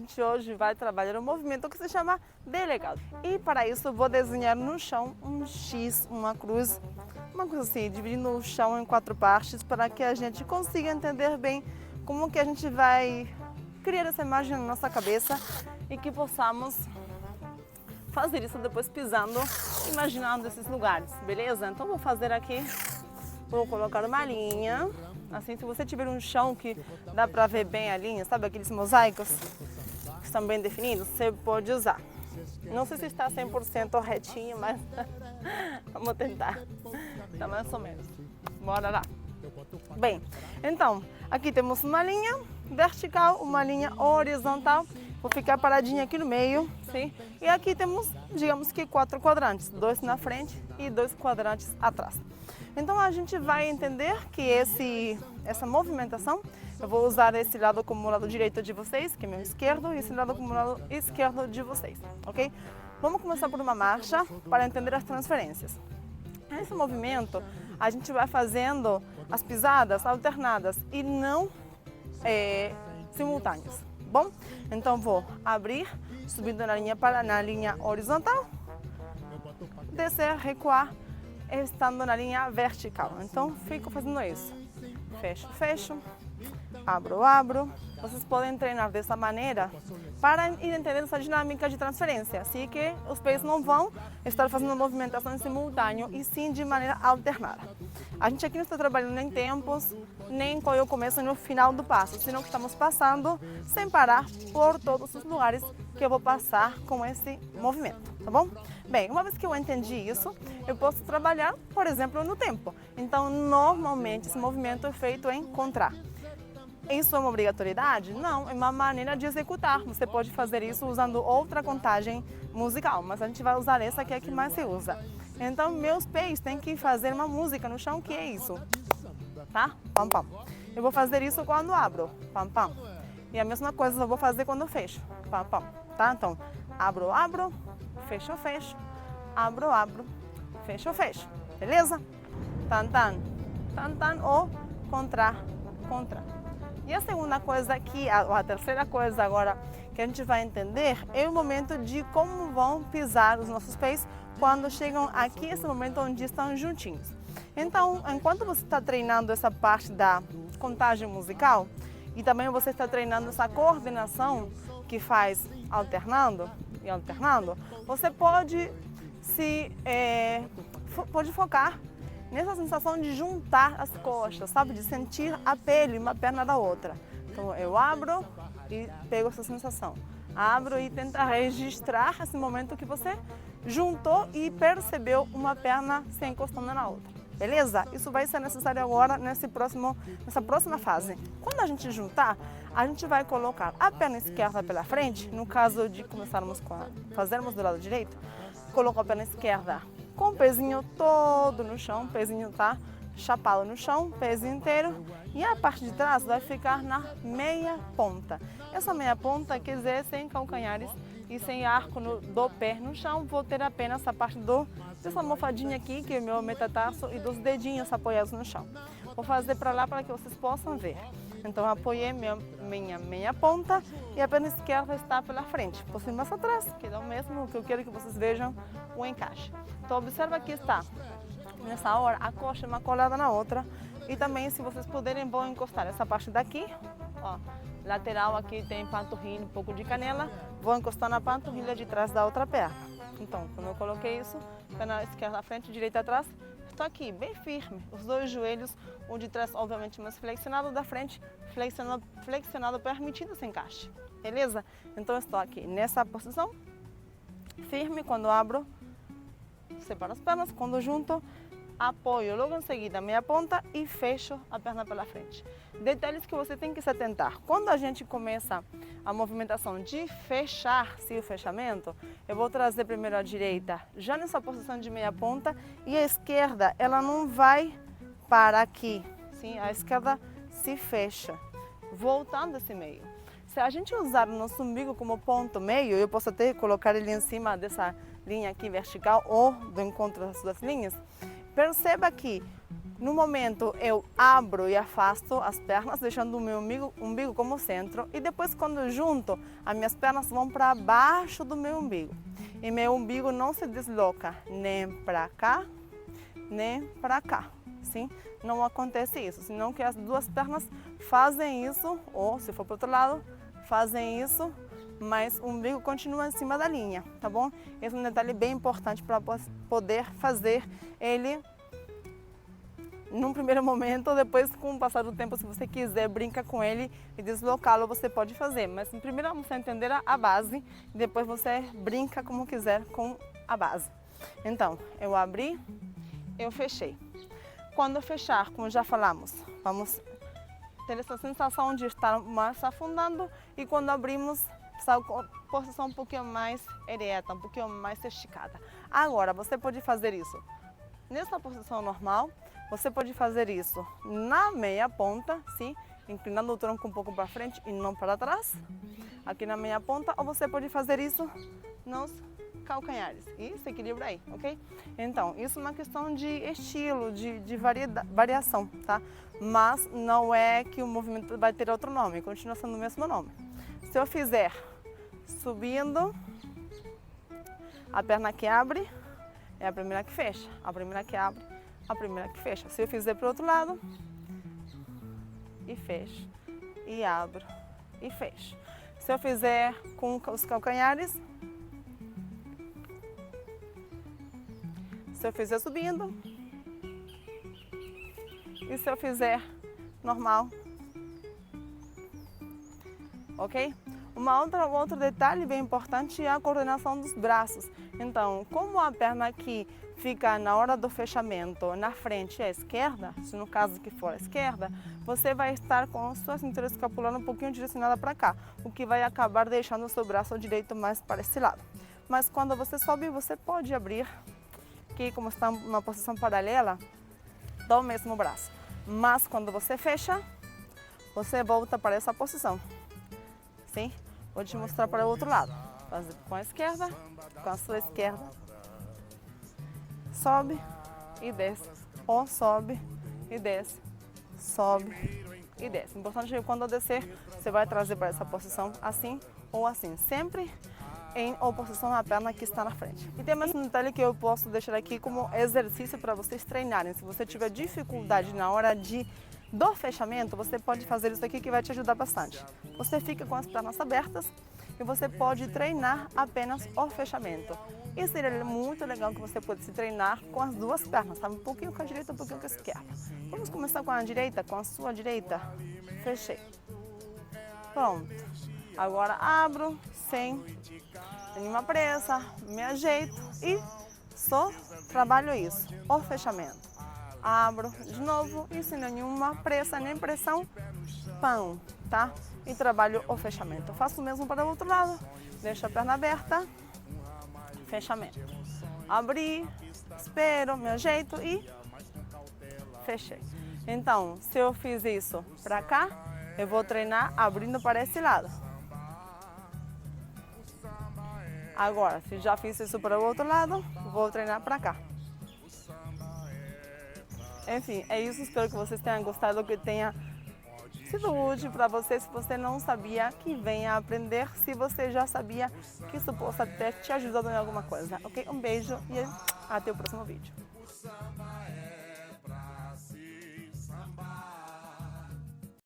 gente hoje vai trabalhar um movimento que se chama delegado. E para isso vou desenhar no chão um X, uma cruz assim, dividindo o chão em 4 partes para que a gente consiga entender bem como que a gente vai criar essa imagem na nossa cabeça e que possamos fazer isso depois pisando, imaginando esses lugares, beleza? Então vou fazer aqui, vou colocar uma linha, assim, se você tiver um chão que dá para ver bem a linha, sabe aqueles mosaicos que estão bem definidos, você pode usar. Não sei se está 100% retinho, mas vamos tentar, tá mais ou menos. Bora lá. Bem, então, aqui temos uma linha vertical, uma linha horizontal. Vou ficar paradinha aqui no meio, sim? E aqui temos, digamos que 4 quadrantes, 2 na frente e 2 quadrantes atrás. Então a gente vai entender que essa movimentação, eu vou usar esse lado como o lado direito de vocês, que é meu esquerdo, e esse lado como o lado esquerdo de vocês, ok? Vamos começar por uma marcha para entender as transferências. Nesse movimento, a gente vai fazendo as pisadas alternadas e não simultâneas. Bom, então vou abrir, subindo na linha horizontal, descer, recuar, estando na linha vertical. Então fico fazendo isso. Fecho, fecho, abro, abro. Vocês podem treinar dessa maneira para ir entendendo essa dinâmica de transferência, assim que os pés não vão estar fazendo movimentação em simultâneo e sim de maneira alternada. A gente aqui não está trabalhando em tempos, nem quando eu começo no final do passo, senão que estamos passando sem parar por todos os lugares que eu vou passar com esse movimento, tá bom? Bem, uma vez que eu entendi isso, eu posso trabalhar, por exemplo, no tempo. Então, normalmente, esse movimento é feito em contra. Isso é uma obrigatoriedade? Não, é uma maneira de executar. Você pode fazer isso usando outra contagem musical, mas a gente vai usar essa que é a que mais se usa. Então, meus pés têm que fazer uma música no chão, que é isso, tá? Pam, pam. Eu vou fazer isso quando abro, pam, pam. E a mesma coisa eu vou fazer quando fecho, pam, pam, tá? Então, abro, abro, fecho, fecho, abro, abro, fecho, fecho, beleza? Tan, tan, tan, tan, ou contra, contra. E a segunda coisa aqui, a terceira coisa agora que a gente vai entender é o momento de como vão pisar os nossos pés quando chegam aqui, esse momento onde estão juntinhos. Então, enquanto você está treinando essa parte da contagem musical e também você está treinando essa coordenação que faz alternando e alternando, você pode pode focar nessa sensação de juntar as coxas, sabe? De sentir a pele uma perna da outra. Então eu abro e pego essa sensação. Abro e tento registrar esse momento que você juntou e percebeu uma perna se encostando na outra. Beleza? Isso vai ser necessário agora nessa próxima fase. Quando a gente juntar, a gente vai colocar a perna esquerda pela frente. No caso de fazermos do lado direito, coloco a perna esquerda com o pezinho todo no chão, o pezinho tá chapado no chão, pezinho inteiro, e a parte de trás vai ficar na meia ponta. Essa meia ponta quer dizer sem calcanhares e sem arco do pé no chão, vou ter apenas a parte dessa almofadinha aqui, que é o meu metatarso, e dos dedinhos apoiados no chão. Vou fazer para lá para que vocês possam ver. Então apoiei minha meia ponta e a perna esquerda está pela frente. Por cima mais atrás, que é o mesmo que eu quero que vocês vejam o encaixe. Então observa que está, nessa hora, a coxa uma colada na outra. E também, se vocês puderem, vão encostar essa parte daqui, ó, lateral aqui tem panturrilha, um pouco de canela, vou encostar na panturrilha de trás da outra perna. Então, quando eu coloquei isso, perna esquerda à frente, direita atrás, estou aqui bem firme, os dois joelhos, o de trás obviamente mais flexionado, o da frente flexionado, permitindo esse encaixe, beleza? Então estou aqui nessa posição, firme, quando abro, separo as pernas, quando junto, apoio logo em seguida a meia ponta e fecho a perna pela frente. Detalhes que você tem que se atentar. Quando a gente começa a movimentação de fechar-se o fechamento, eu vou trazer primeiro a direita já nessa posição de meia ponta e a esquerda, ela não vai para aqui, sim? A esquerda se fecha, voltando esse meio. Se a gente usar o nosso umbigo como ponto meio, eu posso até colocar ele em cima dessa linha aqui vertical ou do encontro das duas linhas. Perceba que No momento, eu abro e afasto as pernas, deixando o meu umbigo como centro. E depois, quando eu junto, as minhas pernas vão para baixo do meu umbigo. E meu umbigo não se desloca nem para cá, nem para cá. Sim? Não acontece isso, senão que as duas pernas fazem isso, ou se for para o outro lado, fazem isso, mas o umbigo continua em cima da linha, tá bom? Esse é um detalhe bem importante para poder fazer ele num primeiro momento. Depois, com o passar do tempo, se você quiser, brinca com ele e deslocá-lo, você pode fazer. Mas primeiro você entender a base, e depois você brinca como quiser com a base. Então, eu abri, eu fechei. Quando eu fechar, como já falamos, vamos ter essa sensação de estar mais afundando, e quando abrimos, está com a posição um pouquinho mais ereta, um pouquinho mais esticada. Agora, você pode fazer isso nessa posição normal, você pode fazer isso na meia ponta, sim? Inclinando o tronco um pouco para frente e não para trás, aqui na meia ponta, ou você pode fazer isso nos calcanhares e se equilibra aí, ok? Então, isso é uma questão de estilo, de variação, tá? Mas não é que o movimento vai ter outro nome, continua sendo o mesmo nome. Se eu fizer subindo, a perna que abre é a primeira que fecha, a primeira que abre, a primeira que fecha. Se eu fizer para o outro lado, e fecho, e abro, e fecho. Se eu fizer com os calcanhares, se eu fizer subindo, e se eu fizer normal, ok? Outro detalhe bem importante é a coordenação dos braços. Então, como a perna aqui fica na hora do fechamento na frente à esquerda, se no caso que for a esquerda, você vai estar com a sua cintura escapular um pouquinho direcionada para cá, o que vai acabar deixando o seu braço direito mais para esse lado. Mas quando você sobe, você pode abrir, que como está numa posição paralela, do mesmo braço. Mas quando você fecha, você volta para essa posição. Sim? Vou te mostrar para o outro lado. Fazer com a esquerda, com a sua esquerda. Sobe e desce. Ou sobe e desce. Sobe e desce. Importante é que quando eu descer, você vai trazer para essa posição assim ou assim. Sempre em oposição à perna que está na frente. E tem mais um detalhe que eu posso deixar aqui como exercício para vocês treinarem. Se você tiver dificuldade na hora do fechamento, você pode fazer isso aqui que vai te ajudar bastante. Você fica com as pernas abertas e você pode treinar apenas o fechamento. E seria muito legal que você pudesse treinar com as duas pernas, tá? Um pouquinho com a direita, um pouquinho com a esquerda. Vamos começar com a direita, com a sua direita. Fechei. Pronto. Agora abro sem nenhuma pressa, me ajeito e só trabalho isso, o fechamento. Abro de novo e sem nenhuma pressa nem pressão, pão, tá? E trabalho o fechamento. Faço o mesmo para o outro lado, deixo a perna aberta, fechamento. Abri, espero, me ajeito e fechei. Então, se eu fiz isso para cá, eu vou treinar abrindo para esse lado. Agora, se já fiz isso para o outro lado, vou treinar para cá. Enfim, é isso. Espero que vocês tenham gostado, que tenha sido útil para você. Se você não sabia, que venha aprender. Se você já sabia, que isso possa ter te ajudado em alguma coisa. Ok? Um beijo e até o próximo vídeo.